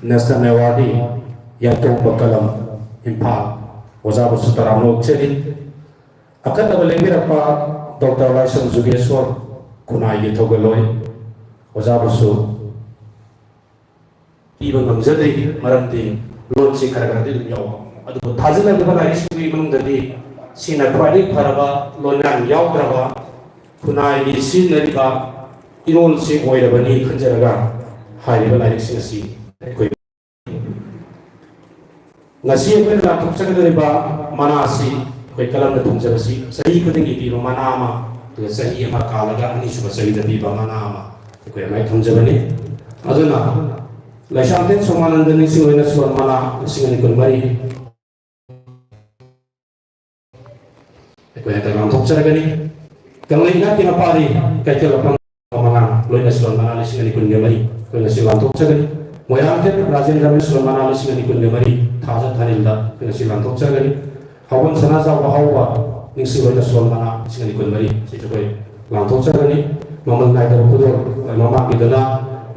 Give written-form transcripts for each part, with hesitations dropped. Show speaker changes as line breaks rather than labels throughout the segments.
National Award Yato Bakalam Impal Ozabu Sutarano Chedi Akata Lemirapa Dr. Lyson Zugeswar Kunai Togoloi Ozabusu even Mamzadi Marandi Lodsi Karagadi Yaw Adu Tazila Libanai Mundadi Sina Pradi Paraba Lonan Yaw Kunai Sinariba Irol Si Oirabani Kanjaraga High Libanai Sinasi Nasi ko na tuksa ko ba manasi ko kalam na tungsa si sahi ko tingi piba manama to sahi ma kalaga ani suba sahi da piba manama ko may tungsa bani aduna la shamten somananda ni singo na suba mana singo ko mari ko ya kalam tuksa gani kalai na tinapari kay kalapang mga loy na suba mana singo ko mari ko na suba tuksa gani Moyang ke Rajendra Sulaiman Ali Singa Nikun Gemari Thaja Thanilda Kena Silang Toksa Gani Hawan Sanaza Wahawa Ningsi Loina Sulaiman Singa Nikun Mari Sikoi Lang Toksa Gani Mamal Naida Kudur Mama Bidana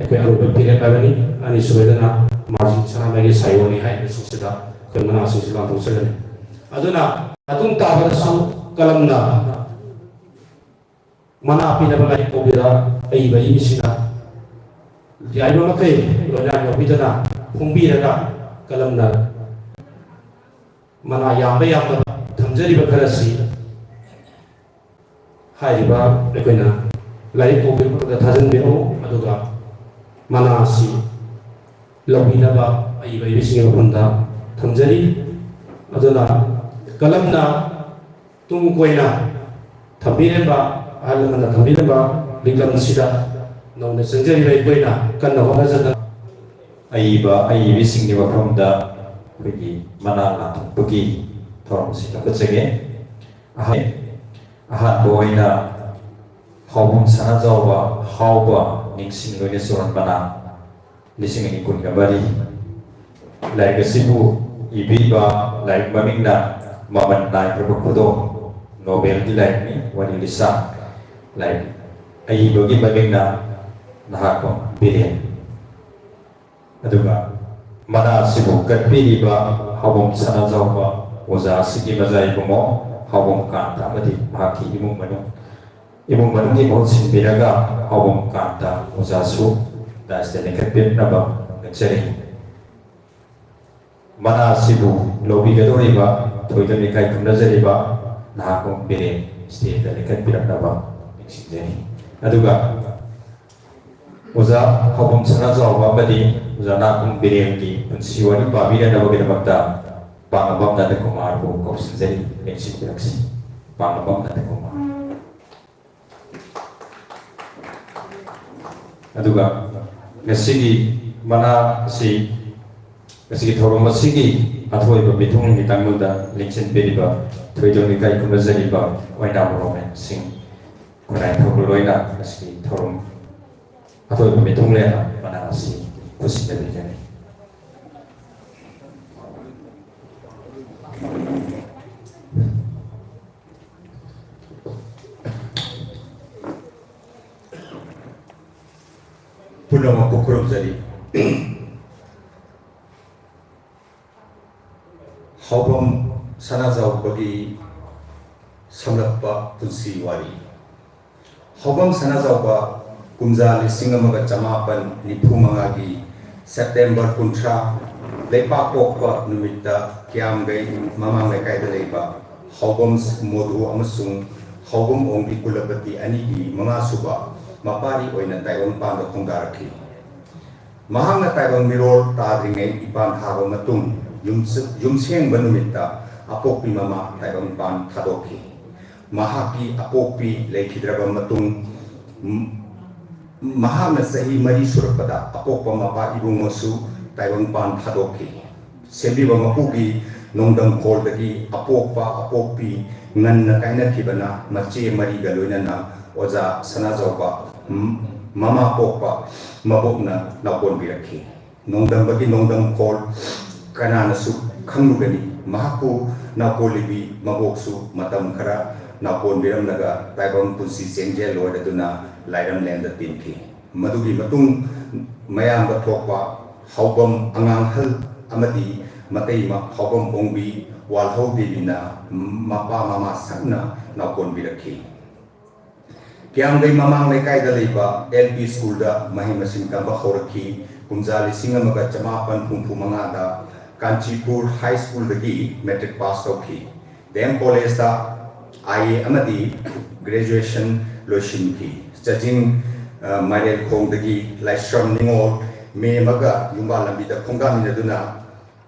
Ekoi Aruba Pile Pagani Ani Suwedana Marjin Sana Magi Sayoni Hai Sisida Kemana Silang Toksa Gani Aduna Atung Tabarsu Kalamna Mana Pina Balai Kobira Aiba Inisina Yai Mama Kay Loyan Yobidana Humbiraga Kalamna Mana Yamba Yamba Tamjari Bakarasi Haiba Ekena Lai Kobi Tajan Beno Aduga Manasi Lobinaba Aiba Yising Honda Tamjari Aduna Kalamna Tungkoina Tambireba Alamana Tambireba Likam Sida No, the Sanjay Boyna, Kanavana Aiba, Aibising the Wakamda, Wiki, Manana, Buki, Torms, Kutsage, Ahan Boyna, Hobum Sanazawa, Hauba, Nixing Venezuelan Mana, listening in Kunkabari, like a Sibu, Ibiba, like Mamina, Maman, like Rabukudo, Nobel, like me, what in the sun, like Aibogi Mamina. Nahako billion. Aduga mana sibu katpiriba habom sanazawa waza sigi mazai bumo habom kanta madi haki imung manu ni mohon sinbiraga habom kanta waza su das dene katpir naba ngaceri mana sibu lobi gadoriba toidani kai kumnazariba nahako billion state dene katpir naba ngaceri aduga Uza Hobom Sanaza Wabadi, Uzana Biriangi, and Siwani Babida Navagabata, Bangabam Nata Kumar, who goes in the next galaxy. Bangabam Nata Kumar. Aduga, Nasigi, Mana, Si, Nasigi Toroma Sigi, Atoy Bitung, Nitanguda, Lincoln Bediba, Toydonika Kumazariba, Waina Roman, sing. When I told Loina, Nasigi Torum. Atau betul ya mana si kursi dari ini. Pulau MAPOK jadi. Hobom sanazau bagi samlapa punsi wari. Hobom sanazau ba Kumzali Singamaga Chamapan Nipumangagi September Kuntra Lepa Pokpa Numita Kiam Gay Mamang Lekaida Leba Hogoms Modu Amasung Hogom Ongdi Kulabati Anigi Mga Suba Mapari Oina Taiwan Panda Kongaraki Mahang na Taiwan Mirror Tadringay Ipan Haba Matung Yumseng Banumita Apopi Mama Taiwan Pan Kadoki Mahaki Apopi Lekidraba Matung Mahana Sahi Mari Surpada, Apopa Mapa Ibung Masu, Taiwan Pan Tadoki. Sembiba Mapugi, Nongdam Koldaki, Apopa, Apopi, Nan Nakaina Kibana, Machi Mari Galuina, Oza Sanazopa, Mama Popa, Mabokna, Napon Biraki. Nongdam Bagi Nongdam Kol, Kanana Su, Kangugani, Mahaku, Napolibi, Maboksu, Matam Kara, Napon Biram Naga, Taiwan Punsi Senjel, Lord Aduna. Lairam Land Tinki. Madugi Matung Mayam Batokpa, Haubam Anganghal Amadi Matema Haubam Ongbi Walho Devina Mapa Mama Sagna Nakon Biraki. Kiamgai Mamang Lekai Daliba LP School da Mahimasim Kamba Horaki Kumzali Singamaga Chamapan Pumpu Mangada Kanchipur High School dagi metric pass tauki. Dem college da IE Amadi graduation loishinki. Judging Mariel Kong dagi Laishram Ningol Me Maga Yumba Lambida Konga Minaduna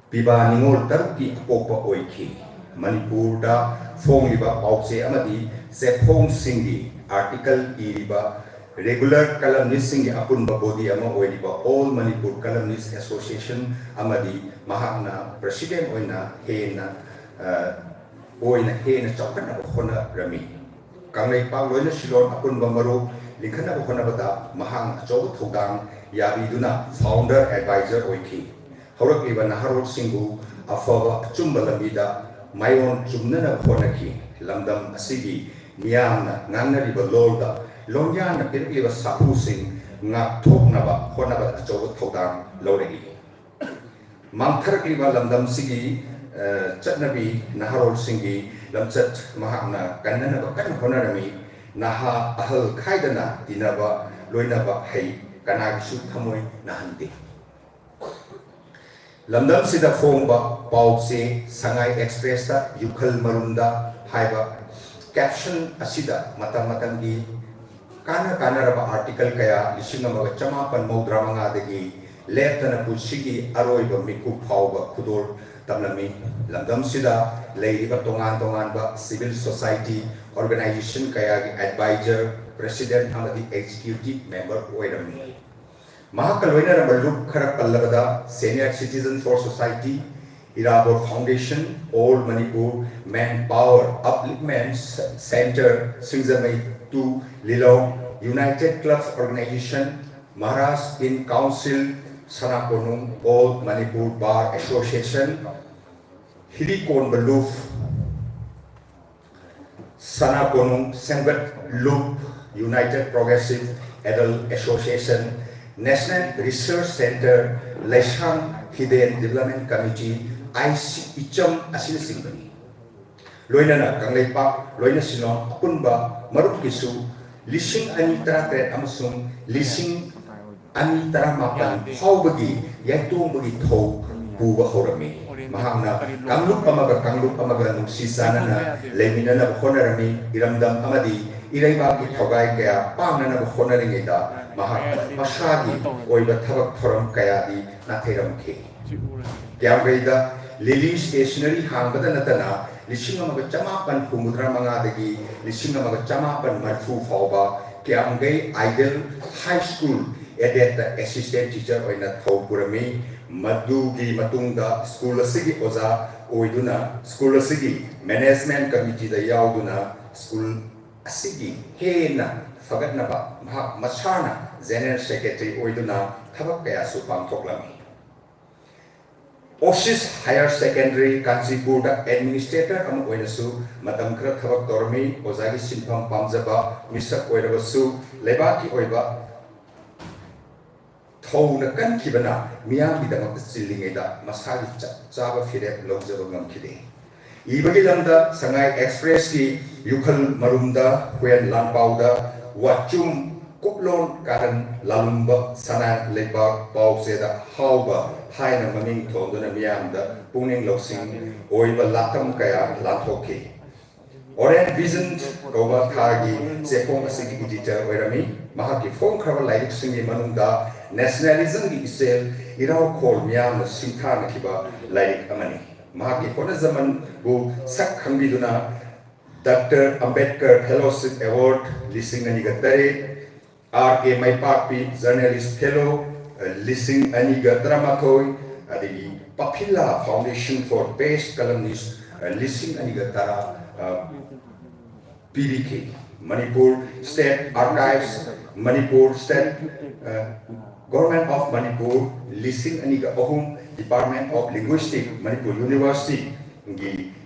Piba Ningol Tarki Apopa Oiki. Manipur da Fong Liba Paukse Amadi Sepong Singi article iriba regular columnist singi apunba body ama oiriba All Manipur Columnist Association amadi mahakna president oina hena chokana khona rami kangai pa loina silon apunba maru likhana khona bada mahang achob thodang yabiduna founder advisor oiki horak iba naharot singu afaba chumba lamida mayon chumnana khona ki lamdam asigi Miyamna Nganariba Lolda Longyana Pirkiva Sapu Sing Ngak Toknaba Honaba Achoba Todang Loregi Mamtarkiva Lamdam Sigi Chatnabi Naharol Singi Lamchat Mahana Kananaba Kan Honarami Naha Ahal Kaidana Dinaba Loinaba Hay Kanagishu Tamoy Nahandi Lamdam Sida Fomba Paukse Sangai Expressa Yukal Marunda Haiba Caption asida mata-matangi kana raba article kaya lisingamaga chamapan maudra mga dagi lefta na pusigi aroiba miku pauba kudor tamlami lamdam sida layriba tongan ba civil society organization kaya advisor president amadi executive member oirami mahakaloina na maluk kharak pallabada senior citizen for society Irabor Foundation, All Manipur Manpower Upliftment Center, Singzamai 2, Lilong, United Clubs Organization, Maharashtra in Council, Sanakonung, All Manipur Bar Association, Hirikon Baluf, Sanakonung, Sengbat Loop, United Progressive Adult Association, National Research Center, Leshang Hidden Development Committee, Icham Asil Singbani. Loinana Kanglaipak, Loina Sinon, Apunba, Maruk Kisu, Lishing Anitra Tret Amasung, Lishing Anitra Mapan, Haubagi, Yatung Bagi Tau, Buba Horami. Mahana, Kamlup Amaga, Sisana, Leminana Honorami, Iramdam Amadi, Iraibaki Togai Kaya, Pamana Honoringita, Mashagi, Oiba Tabak Toram Kayadi, Nateram K. Gamreda, Lily Stationery Hambada Natana, Lishingamaga Chamapan Kumudra Mangadagi, Lishingamaga Chamapan Marfu Fauba, Kiamgay Idol High School, Edeta Assistant Teacher Oina Taupurami, Madugi Matunda, School Sigi Oza, Oiduna, School Sigi, Management Committee the Yauduna, School Asigi, Hena, Fagatnaba, Machana, General Secretary Oiduna, Tabakaya Supam Toklami. Osis Higher Secondary Kanchipur Administrator am Oinasu, Madam Kra Thabak Dormi, Ozagi Simpam Pamzaba, Mr. Oirabasu, Lebaki Oiba, Tona Kankibana, Miami Dam of the Silingeda, Masali Chava Fide, Lobzabam Kide. Ibagilanda, Sangai Express ki, Yukal Marunda, Huyan Lampauda, Wachum, Kuplon, Karan, Lalumba, Sana, Leba, Pauseda, Hauba, Haina Maming Tondona Miamda, Puning Loxing, Oiba Latam Kaya, Latoke. Oren Vision, Gova Kagi, Sepong Asiki Editor, Oirami, Mahaki Fong Krava Light Singi Manunda, Nationalism Isel, Irao Kol Miam, Sintana Kiba, Light Amani. Mahaki Konazaman, who Sak Kambiduna, Dr. Ambedkar Fellowship Award, Lising Anigatare, R.K. Maipapi, Journalist Fellow, Lising Aniga Dramakoi, the Papilla Foundation for Best Columnist, Lising Aniga Tara, PDK, Manipur State Archives, Manipur State Government of Manipur, Lising Aniga Ohum, Department of Linguistics, Manipur University,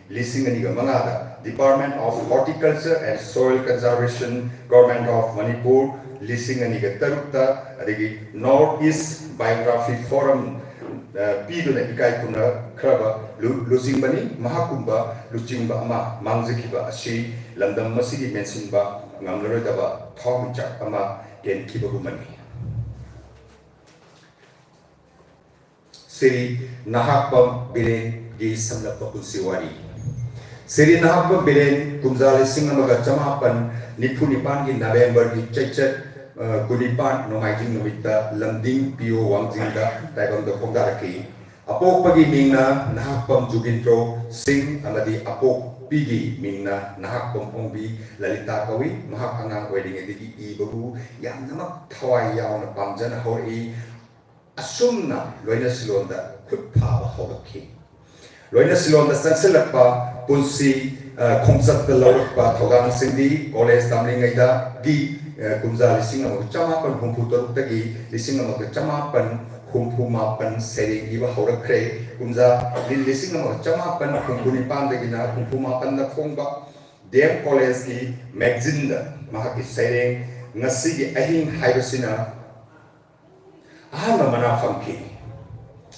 Lising Aniga Mangada, Department of Horticulture and Soil Conservation, Government of Manipur, लिसिंग अनिगा तरुक्ता अदगी North East biography forum पीदुना इकाई कुना खरबा लुजिंबनी महाकुंबा लुचिंबा अमा मांगजखिबा असि लंदम मसिगी मेंसिनबा ngamloroidaba thomchak ama kenkibagumani Siri nahakpam biren gi samlappa kunsiwari Siri nahakpam biren kumzali singamaga chamapan nipunipan gi November gi chechet kunipan nomaijing nomita lamding pio wangjingda taibam do pongdaraki apok pagi mingna nahakpam jugintro sing amadi apok Pigi mingna nahak pompongbi lalita kawi mahak angang wedding edigi ibabu yang namak thawai yaw na pamjana hori asumna loina silonda khutpha hobaki loina silonda sanselakpa punsi khongsak da lawakpa thogang sindi college tamlingaida gi kumza lising amag chamapan humpu taruk lising amag chamapan humpu mapan sering iba horakre kumza lising amag chamapan humpu nipan dagina humpu mapan na khongba dem college ki magazine da mahaki sering ngasi gi ahing haibasina ahama mana famki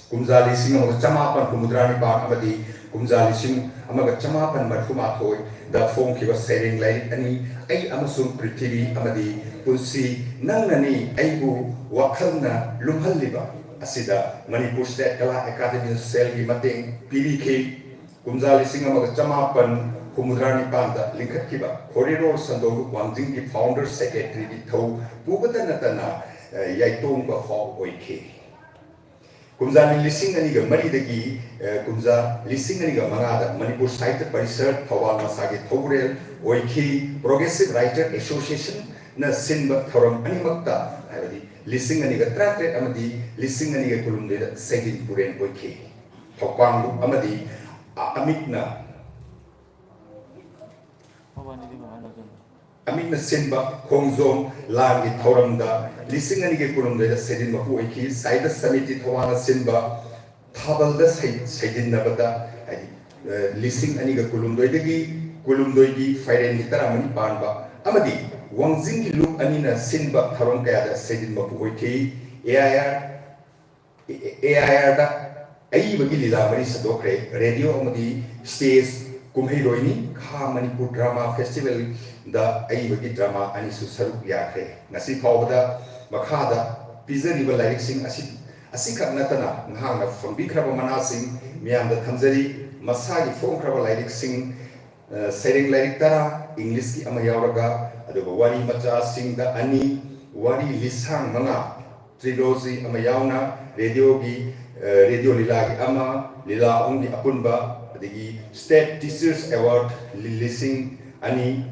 kumza lising amag chamapan humudrani pan amadi kumza lising amag chamapan marhuma thoi da phone ki ba sering lai ani ai amasung prithvi amadi punsi nangani aibu wakhalna lumhalliba asida Manipur State Kala Academy Cell gi mateng PBK kumza lising amag chamapan humudrani panda lingkhat kiba corridor sandogu wangjing gi founder secretary gi thau pubata natana yaitong ba faw oike kumza lising ani ga mari dagi kumza lising ani ga mangada Manipur Site Parisar Thawal Masagi Thogrel oike Progressive Writer Association na sinba thoram animakta haibadi lising ani ga trate amadi lising ani ga kulumde segin puren oike thokpang amadi Amina Sinba, Kongzong, Lagi, Thoramda, lising ani ga kulumde segin mapu oike Saida Samiti Thawana Sinba, Thabalda Segin Nabada, lising ani ga kulumdoigi Fairen Hitaramani Panba, Amadi. Wangjing look anina sinba tharom kaya da sedin mapu oike AIR da ai bagi lila mari sadokre radio amadi stage kumhiroini kha Manipur drama festival da ai bagi drama ani su saruk yakre ngasi phawda makhada pizani ba lyric sing asi khatnatana ngha phombi khraba manasing miyam da thamjari masagi phom khraba lyric sing sering lyric tara English ki amayauraga aduga wari macha singda ani wari lisang manga trilogy amayauna radio lila gi ama lila ongi apunba adigi state teachers award lising ani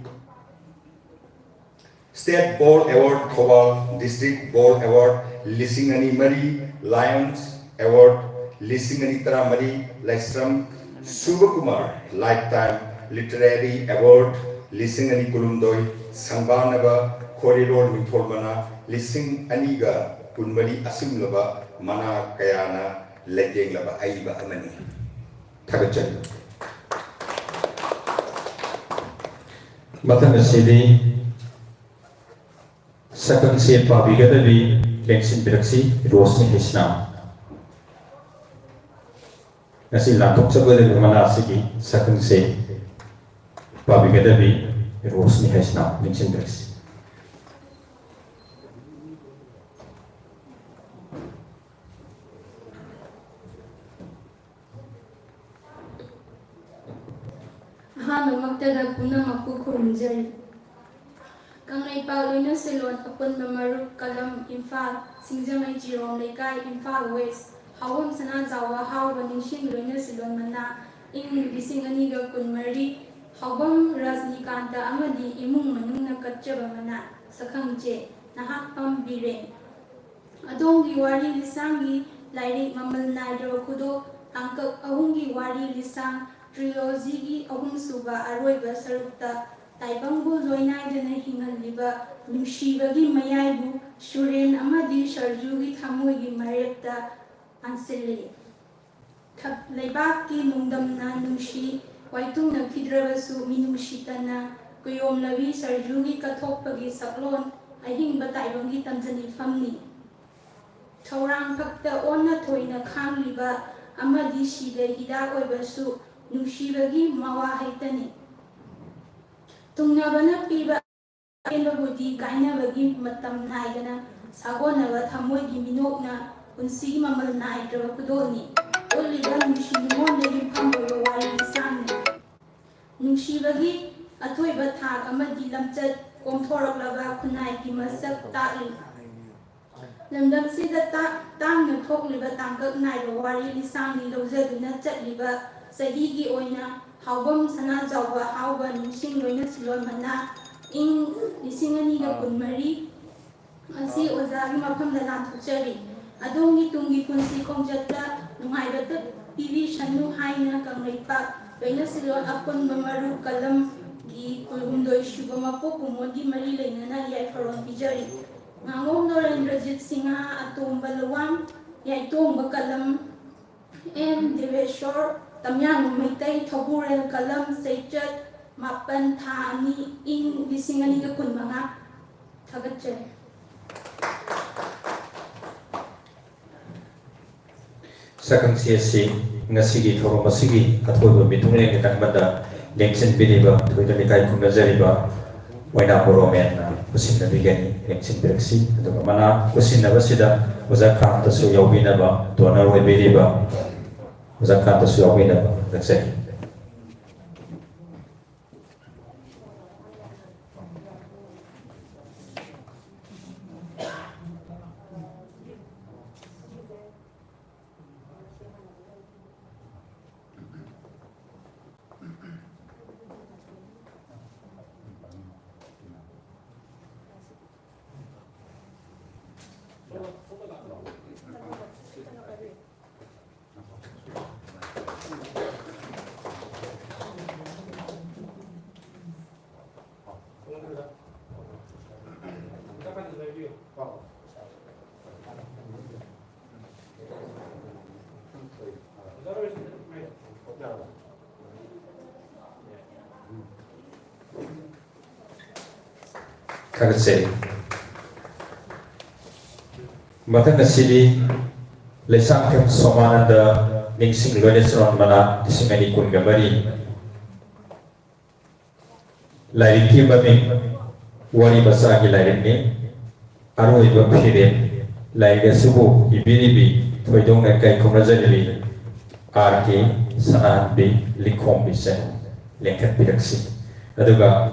state ball award Thobal district ball award lising ani mari lions award lising ani tara mari Laisram SUBA Kumar lifetime literary award lising ani kulumdoi Sangbanaba corridor mitholmana lising aniga punmari asimlaba mana kayana lejenglaba aiba amani thagachan
Matang asidi sakang se pabigadabi lengsin biraksi rosni hisna nasi lantok sabale mana asigi sakang se pabigadabi rosni hisna lengsin biraksi
Maktada puna maku kurunjari. Kangai Paulina Silon upon Mamaru Kalam Infal, Singjamai Jirom Lekai Infal West, Hawam Sana Zawa, How Banishin Luna Silon Mana, in Lising Aniga Kunmari, Hawam Rasnikanta Amadi, Imung Manuna Kachabamana, Sakangje, Nahak Pam Biren. Adongi Wari Lisangi, Lairik Mamal Nairo Kudo, Angkak Ahungi Wari Lisang. Trilogy gi ahum suba aroiba sarukta taibangbu loinaidana hingalliba nungshibagi mayaibu shuren amadi sharjugi thamoigi marekta ansille leibakki nungdamna nungshi waitungna khidrabasu minungshitana kuyomlawi sarjugi kathokpagi saklon ꯑꯍꯤꯡꯕ ꯇꯥꯏꯕꯪꯒꯤ ꯇꯝꯖꯅꯤꯐꯝꯅꯤ ꯊꯧꯔꯥꯡ ꯐꯛꯇ ꯑꯣꯟꯅ ꯊꯣꯏꯅ ꯈꯥꯡꯂꯤꯕ ꯑꯃꯗꯤ ꯁꯤꯗ ꯍꯤꯗꯥꯛ ꯑꯣꯏꯕꯁꯨ ꯅꯨꯡꯁꯤꯕꯒꯤ ꯃꯋꯥ ꯍꯩꯇꯅꯤ ꯇꯨꯡꯅꯕꯅ ꯄꯤꯕ ꯑꯄꯦꯟꯕꯕꯨꯗꯤ ꯀꯥꯏꯅꯕꯒꯤ ꯃꯇꯝ ꯅꯥꯏꯗꯅ ꯁꯥꯒꯣꯟꯅꯕ ꯊꯃꯣꯏꯒꯤ ꯃꯤꯅꯣꯛꯅ ꯄꯨꯟꯁꯤꯒꯤ ꯃꯃꯜ ꯅꯥꯏꯗ꯭ꯔꯕ ꯈꯨꯗꯣꯜꯅꯤ ꯎꯠꯂꯤꯕ ꯅꯨꯡꯁꯤ ꯅꯨꯡꯉꯣꯟꯗ ꯌꯨꯝꯐꯝ ꯑꯣꯏꯕ ꯋꯥꯔꯤ ꯂꯤꯁꯥꯡꯅꯤ ꯅꯨꯡꯁꯤꯕꯒꯤ ꯑꯊꯣꯏꯕ ꯊꯥꯛ ꯑꯃꯗꯤ ꯂꯝꯆꯠ ꯀꯣꯝꯊꯣꯔꯛꯂꯕ ꯈꯨꯟꯅꯥꯏꯒꯤ ꯃꯁꯛ ꯇꯥꯛꯂꯤ ꯂꯝꯗꯝꯁꯤꯗ ꯇꯥꯡꯅ ꯊꯣꯛꯂꯤꯕ ꯇꯥꯡꯀꯛ ꯅꯥꯏꯕ ꯋꯥꯔꯤ ꯂꯤꯁꯥꯡꯅꯤ ꯂꯧꯖꯗꯨꯅ ꯆꯠꯂꯤꯕ ꯆꯍꯤꯒꯤ ꯑꯣꯏꯅ ꯍꯥꯎꯕꯝ ꯁꯅꯥꯖꯥꯎꯕ ꯍꯥꯎꯕ ꯅꯤꯡꯁꯤꯡ ꯂꯣꯏꯅꯁꯤꯂꯣꯟ ꯃꯅꯥ ꯏꯪ 2024 ꯑꯁꯤ ꯑꯣꯖꯥꯒꯤ ꯃꯐꯝꯗ ꯂꯥꯟꯊꯣꯛꯆꯔꯤ ꯑꯗꯣꯝꯒꯤ ꯇꯨꯡꯒꯤ ꯄꯨꯟꯁꯤ ꯈꯣꯡꯆꯠꯇ ꯅꯨꯡꯉꯥꯏꯕꯇ ꯄꯤꯕꯤꯁꯅꯨ ꯍꯥꯏꯅ ꯀꯪꯂꯩꯄꯥꯛ ꯂꯣꯏꯅꯁꯤꯂꯣꯟ ꯑꯄꯨꯟꯕ ꯃꯔꯨꯞ ꯀꯂꯝꯒꯤ 12ꯁꯨꯕ ꯃꯄꯣꯛ ꯀꯨꯝꯑꯣꯟꯒꯤ ꯃꯔꯤ ꯂꯩꯅꯅ ꯌꯥꯏꯐꯔꯣꯜ ꯄꯤꯖꯔꯤ Ngangom Norendrajit Sinha Atomba Lawang Yaitongba Kalam N Deveshwar Tamyang Maitai Thaburel Kalam Seicat Mapan Thani Ing 2025 Thagatchari
Sakang CSC ngasigi thorom asigi athoiba mitunglen kitangmanda lengsin biniba thoida mikai kunajariba waina boromen kusinna bigani lengsin beksi aduga mana kusinna basida wazakanta su yawbinaba donor we biniba wazakanta su yawbinaba that's it. Kagatse Matang asili lesang kem somananda ningsing lonesron mana disingani kun gambari lairiki bami wari basagi lairini aroi bapire laiga subu ibiribi thoidong na kai komrajali arki sanan bi likhom bi se lengkat biraksi aduga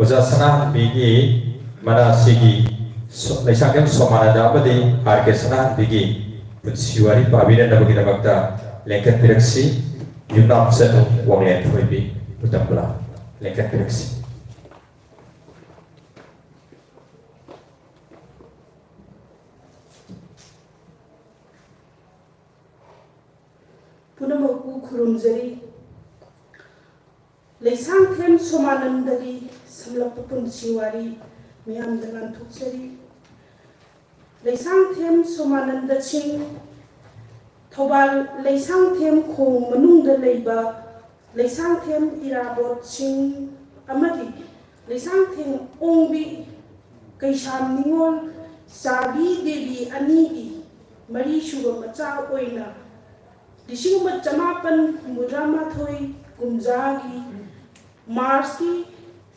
Waza sanah bigi mana sigi leisangkem somanada abadi arke sanah bigi punsiwari pabida nabagi nabakta lengket direksi yunam setu wanglen thoibi utambla lengket direksi
Punamaku khurumjari leisangkem somanandagi samlappa punsiwari miyam dalan thuksari leisangthem somananda ching thobal leisangthem khong manungda leiba leisangthem irabot ching amadi leisangthem ongbi kaisham ningol sabi devi anigi mari shuba macha oina disingma chamapan mudamathoi kumjagi marsi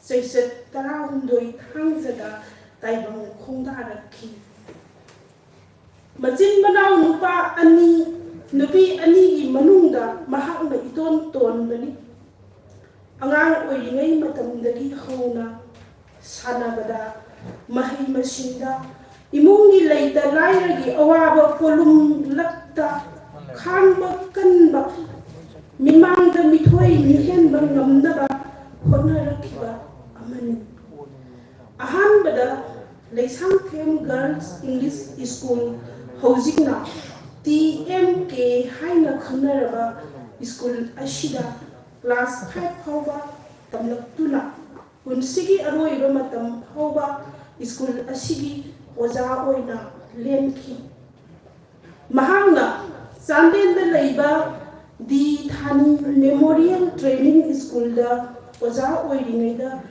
Seiset tarahundoi thangzada taibang khongdarakhi Majin manau nupa ani nupi ani gi manungda mahakna iton tonbani angang oiringai matamdagi hauna sanabada mahi masinda imungi leita lairagi awaba polum lakta khangba kanba mimangda mithoi mihenba ngamdaba honarakiba Ahanbada Leisangthem Girls English School Hojikna TMK Haina Khanaraba School Ashida Class 5 Hauba Tamlaktuna Punsigi Aroiba Matam Hauba School Ashigi Oza Oina Lenki Mahanga Sandenda Leiba Di Thani Memorial Training School da Oza Oiringaida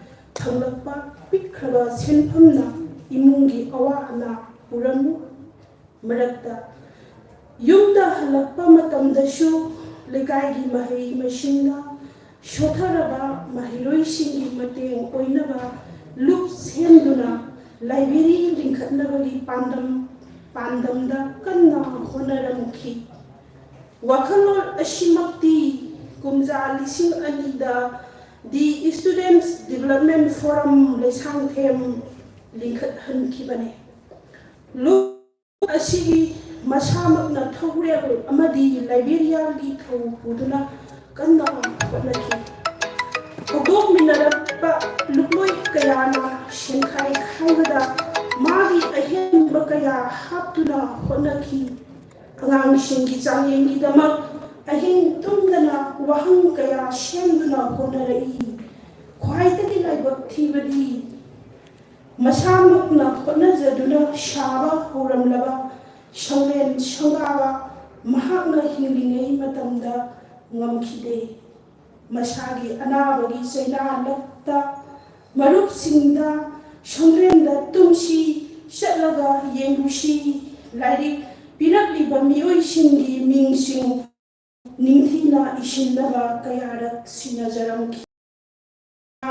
ꯊꯪꯂꯛꯄ ꯄꯤꯛꯈ꯭ꯔꯕ ꯁꯦꯟꯐꯝꯅ ꯏꯃꯨꯡꯒꯤ ꯑꯋꯥ ꯑꯅꯥ ꯄꯨꯔꯝꯃꯤ꯫ ꯃꯔꯛꯇ ꯌꯨꯝꯗ ꯍꯜꯂꯛꯄ ꯃꯇꯝꯗꯁꯨ ꯂꯩꯀꯥꯏꯒꯤ ꯃꯍꯩ ꯃꯁꯤꯡꯗ ꯁꯣꯊꯔꯕ ꯃꯍꯩꯔꯣꯏꯁꯤꯡꯒꯤ ꯃꯇꯦꯡ ꯑꯣꯏꯅꯕ ꯂꯨꯞ ꯁꯦꯝꯗꯨꯅ ꯂꯥꯏꯕ꯭ꯔꯦꯔꯤ ꯂꯤꯡꯈꯠꯅꯕꯒꯤ ꯄꯥꯟꯗꯝꯗ ꯀꯟꯅ ꯍꯣꯠꯅꯔꯝꯈꯤ꯫ ꯋꯥꯈꯜꯂꯣꯟ ꯑꯁꯤꯃꯛꯇꯤ ꯀꯨꯝꯖꯥ 2002ꯗ ꯗꯤ ꯁ꯭ꯇꯨꯗꯦꯟꯠꯁ ꯗꯤꯕꯦꯂꯞꯃꯦꯟꯠ ꯐꯣꯔꯝ ꯂꯩꯁꯥꯡꯊꯦꯝ ꯂꯤꯡꯈꯠꯍꯟꯈꯤꯕꯅꯤ꯫ ꯂꯨꯞ ꯑꯁꯤꯒꯤ ꯃꯁꯥꯃꯛꯅ ꯊꯧꯔꯦꯜ ꯑꯃꯗꯤ ꯂꯥꯏꯕ꯭ꯔꯦꯔꯤꯌꯥꯟꯒꯤ ꯊꯧ ꯄꯨꯗꯨꯅ ꯀꯟꯅ ꯍꯣꯠꯅꯈꯤ꯫ ꯍꯧꯗꯣꯛꯃꯤꯟꯅꯔꯛꯄ ꯂꯨꯞꯂꯣꯏ ꯀꯌꯥꯅ ꯁꯦꯟꯈꯥꯏ ꯈꯥꯏꯕꯗ ꯃꯥꯒꯤ ꯑꯍꯦꯟꯕ ꯀꯌా ꯍꯥꯞꯇꯨꯅ ꯍꯣꯠꯅꯈꯤ꯫ ꯑꯉꯥꯡꯁꯤꯡꯒꯤ ꯆꯥꯡꯌꯦꯡꯒꯤꯗꯃꯛ ꯑꯍꯤꯡ ꯇꯨꯝꯗꯅ ꯋꯥꯍꯪ ꯀꯌꯥ ꯁꯦꯝꯗꯨꯅ ꯍꯣꯠꯅꯔꯛꯏ꯫ ꯈ꯭ꯋꯥꯏꯗꯒꯤ ꯂꯥꯏꯕꯛ ꯊꯤꯕꯗꯤ ꯃꯁꯥꯃꯛꯅ ꯍꯣꯠꯅꯖꯗꯨꯅ ꯁꯥꯕ ꯍꯧꯔꯝꯂꯕ ꯁꯪꯂꯦꯟ ꯁꯪꯒꯥꯕ ꯃꯍꯥꯛꯅ ꯍꯤꯡꯂꯤꯉꯩ ꯃꯇꯝꯗ ꯉꯝꯈꯤꯗꯦ꯫ ꯃꯁꯥꯒꯤ ꯑꯅꯥꯕꯒꯤ ꯆꯩꯅꯥ ꯂꯛꯇ ꯃꯔꯨꯞꯁꯤꯡꯗ ꯁꯪꯂꯦꯟꯗ ꯇꯨꯝꯁꯤ ꯆꯠꯂꯒ ꯌꯦꯡꯂꯨꯁꯤ ꯂꯥꯏꯔꯤꯛ ꯄꯤꯔꯛꯂꯤꯕ ꯃꯤꯑꯣꯏꯁꯤꯡꯒꯤ ꯃꯤꯡꯁꯤꯡ ꯅꯤꯡꯊꯤꯅ ꯏꯁꯤꯟꯅꯕ ꯀꯌꯥꯔꯛ ꯁꯤꯟꯅꯖꯔꯝꯈꯤ꯫